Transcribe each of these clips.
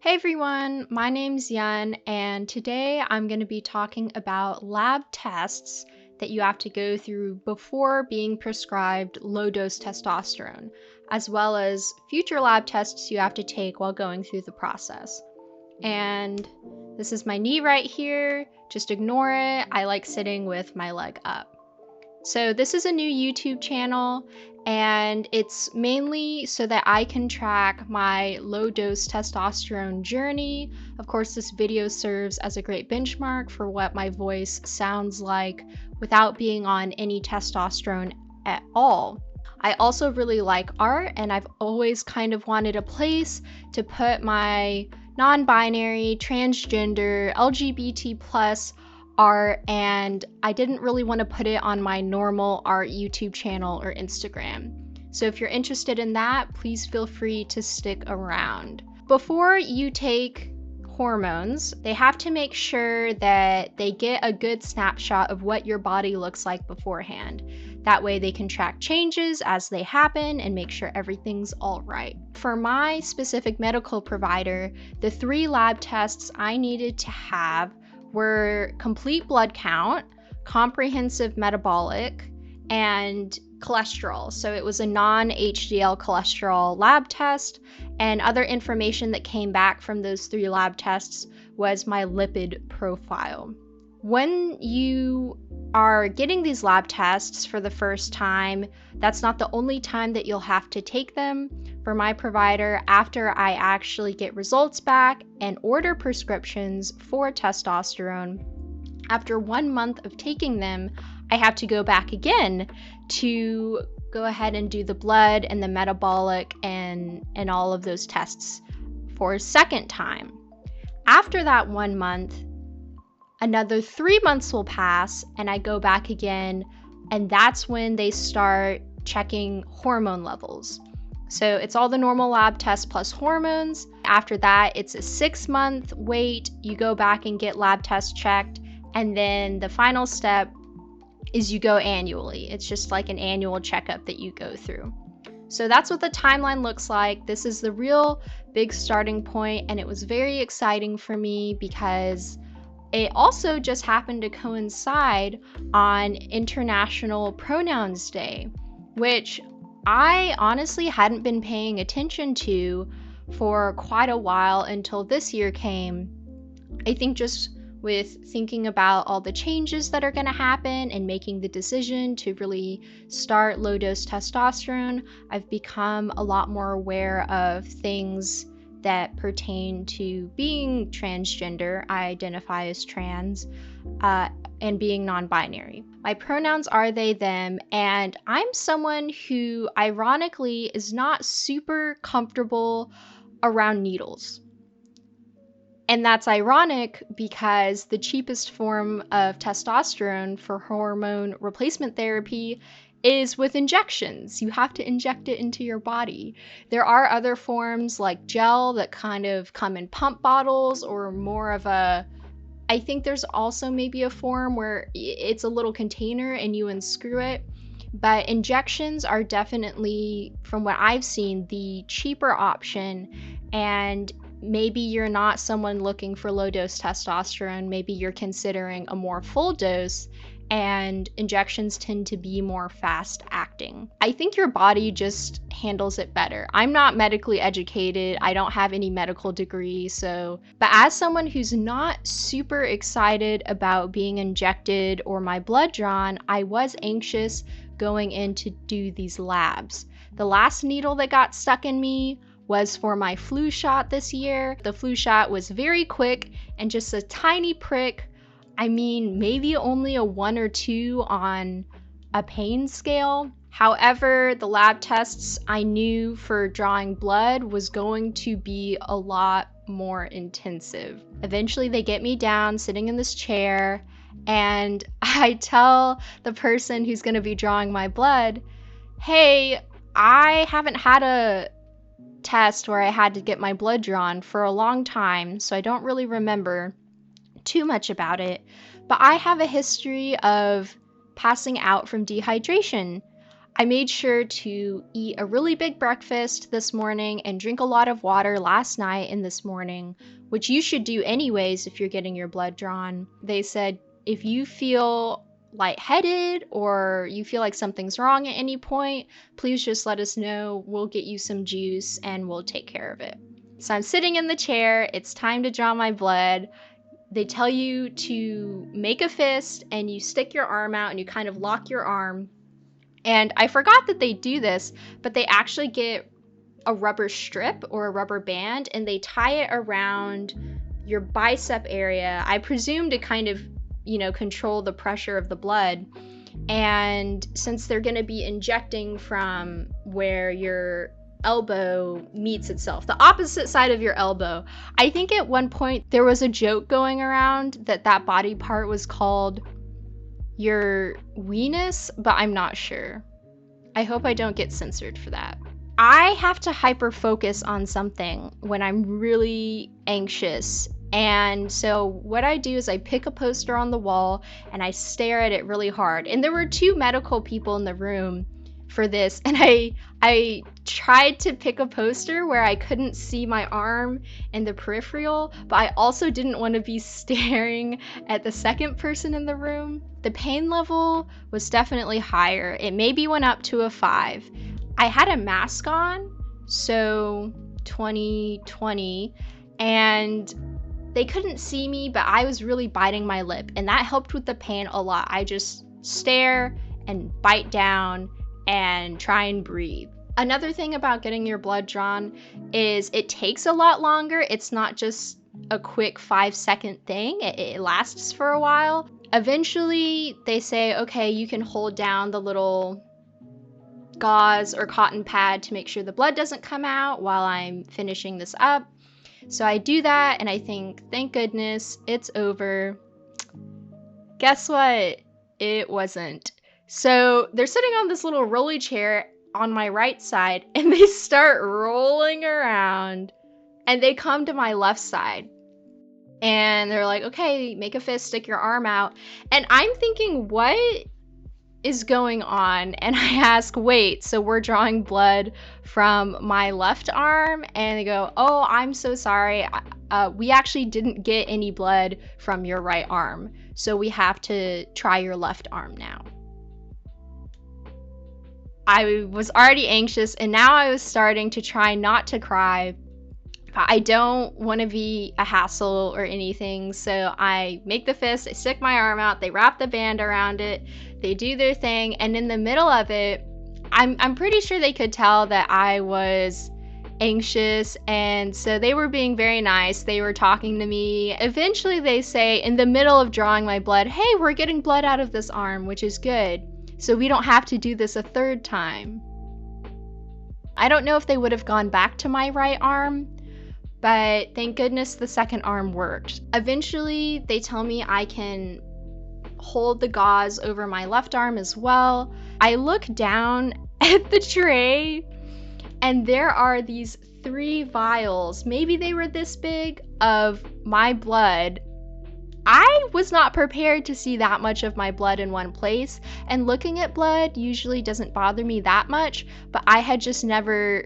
Hey everyone, my name's Yun, and today I'm going to be talking about lab tests that you have to go through before being prescribed low dose testosterone, as well as future lab tests you have to take while going through the process. And this is my knee right here, just ignore it. I like sitting with my leg up. So this is a new YouTube channel, and it's mainly so that I can track my low dose testosterone journey. Of course, this video serves as a great benchmark for what my voice sounds like without being on any testosterone at all. I also really like art, and I've always kind of wanted a place to put my non-binary, transgender, LGBT plus art, and I didn't really want to put it on my normal art YouTube channel or Instagram. So if you're interested in that, please feel free to stick around. Before you take hormones, they have to make sure that they get a good snapshot of what your body looks like beforehand. That way they can track changes as they happen and make sure everything's all right. For my specific medical provider, the 3 lab tests I needed to have were complete blood count, comprehensive metabolic, and cholesterol. So it was a non-HDL cholesterol lab test, and other information that came back from those 3 lab tests was my lipid profile. When you are getting these lab tests for the first time, that's not the only time that you'll have to take them. For my provider, after I actually get results back and order prescriptions for testosterone, after 1 month of taking them, I have to go back again to go ahead and do the blood and the metabolic and all of those tests for a second time. After that 1 month, another 3 months will pass and I go back again, and that's when they start checking hormone levels. So it's all the normal lab tests plus hormones. After that, it's a 6-month wait. You go back and get lab tests checked. And then the final step is you go annually. It's just like an annual checkup that you go through. So that's what the timeline looks like. This is the real big starting point, and it was very exciting for me because it also just happened to coincide on International Pronouns Day, which I honestly hadn't been paying attention to for quite a while until this year came. I think just with thinking about all the changes that are going to happen and making the decision to really start low dose testosterone, I've become a lot more aware of things that pertain to being transgender. I identify as trans, and being non-binary. My pronouns are they, them, and I'm someone who ironically is not super comfortable around needles. And that's ironic because the cheapest form of testosterone for hormone replacement therapy is with injections. You have to inject it into your body. There are other forms like gel that kind of come in pump bottles, or more of a, I think there's also maybe a form where it's a little container and you unscrew it. But injections are definitely, from what I've seen, the cheaper option. And maybe you're not someone looking for low dose testosterone. Maybe you're considering a more full dose, and injections tend to be more fast acting. I think your body just handles it better. I'm not medically educated. I don't have any medical degree, but as someone who's not super excited about being injected or my blood drawn, I was anxious going in to do these labs. The last needle that got stuck in me was for my flu shot this year. The flu shot was very quick and just a tiny prick. I mean, maybe only a 1 or 2 on a pain scale. However, the lab tests I knew for drawing blood was going to be a lot more intensive. Eventually they get me down sitting in this chair, and I tell the person who's going to be drawing my blood, hey, I haven't had a test where I had to get my blood drawn for a long time, so I don't really remember too much about it, but I have a history of passing out from dehydration. I made sure to eat a really big breakfast this morning and drink a lot of water last night and this morning, which you should do anyways if you're getting your blood drawn. They said if you feel lightheaded or you feel like something's wrong at any point, please just let us know. We'll get you some juice and we'll take care of it. So I'm sitting in the chair. It's time to draw my blood. They tell you to make a fist and you stick your arm out and you kind of lock your arm. And I forgot that they do this, but they actually get a rubber strip or a rubber band and they tie it around your bicep area. I presume to kind of, control the pressure of the blood. And since they're going to be injecting from where your elbow meets itself, the opposite side of your elbow, I think at one point there was a joke going around that body part was called your weenus, but I'm not sure. I hope I don't get censored for that. I have to hyper focus on something when I'm really anxious. And so what I do is I pick a poster on the wall and I stare at it really hard. And there were 2 medical people in the room for this, and I tried to pick a poster where I couldn't see my arm and the peripheral, but I also didn't want to be staring at the second person in the room. The pain level was definitely higher. It maybe went up to a 5. I had a mask on, so 2020, and they couldn't see me, but I was really biting my lip, and that helped with the pain a lot. I just stare and bite down and try and breathe. Another thing about getting your blood drawn is it takes a lot longer. It's not just a quick 5-second thing. It lasts for a while. Eventually, they say, okay, you can hold down the little gauze or cotton pad to make sure the blood doesn't come out while I'm finishing this up. So I do that and I think, thank goodness, it's over. Guess what? It wasn't. So they're sitting on this little rolly chair on my right side and they start rolling around and they come to my left side and they're like, okay, make a fist, stick your arm out. And I'm thinking, what is going on? And I ask, wait, so we're drawing blood from my left arm? And they go, oh, I'm so sorry. We actually didn't get any blood from your right arm. So we have to try your left arm now. I was already anxious and now I was starting to try not to cry. But I don't want to be a hassle or anything, so I make the fist, I stick my arm out, they wrap the band around it, they do their thing, and in the middle of it, I'm pretty sure they could tell that I was anxious, and so they were being very nice. They were talking to me. Eventually they say, in the middle of drawing my blood, hey, we're getting blood out of this arm, which is good, so we don't have to do this a 3rd time. I don't know if they would have gone back to my right arm, but thank goodness the second arm worked. Eventually, they tell me I can hold the gauze over my left arm as well. I look down at the tray, and there are these 3 vials, maybe they were this big, of my blood. I was not prepared to see that much of my blood in one place, and looking at blood usually doesn't bother me that much, but I had just never,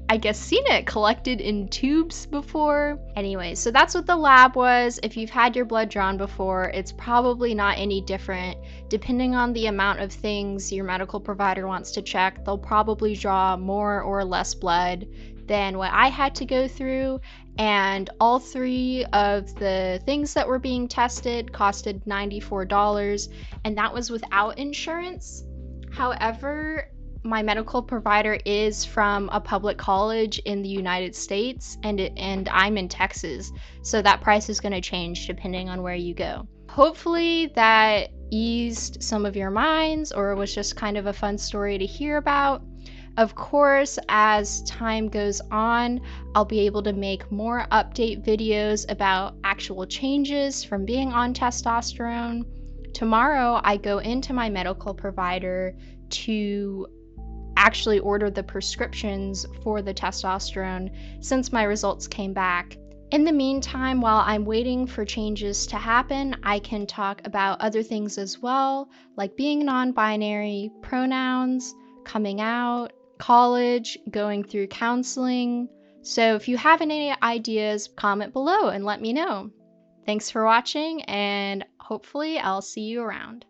I guess, seen it collected in tubes before. Anyway, so that's what the lab was. If you've had your blood drawn before, it's probably not any different. Depending on the amount of things your medical provider wants to check, they'll probably draw more or less blood than what I had to go through. And all 3 of the things that were being tested costed $94, and that was without insurance. However, my medical provider is from a public college in the United States, and I'm in Texas, so that price is going to change depending on where you go. Hopefully that eased some of your minds, or was just kind of a fun story to hear about. Of course, as time goes on, I'll be able to make more update videos about actual changes from being on testosterone. Tomorrow, I go into my medical provider to actually order the prescriptions for the testosterone since my results came back. In the meantime, while I'm waiting for changes to happen, I can talk about other things as well, like being non-binary, pronouns, coming out, college, going through counseling. So if you have any ideas, comment below and let me know. Thanks for watching, and hopefully I'll see you around.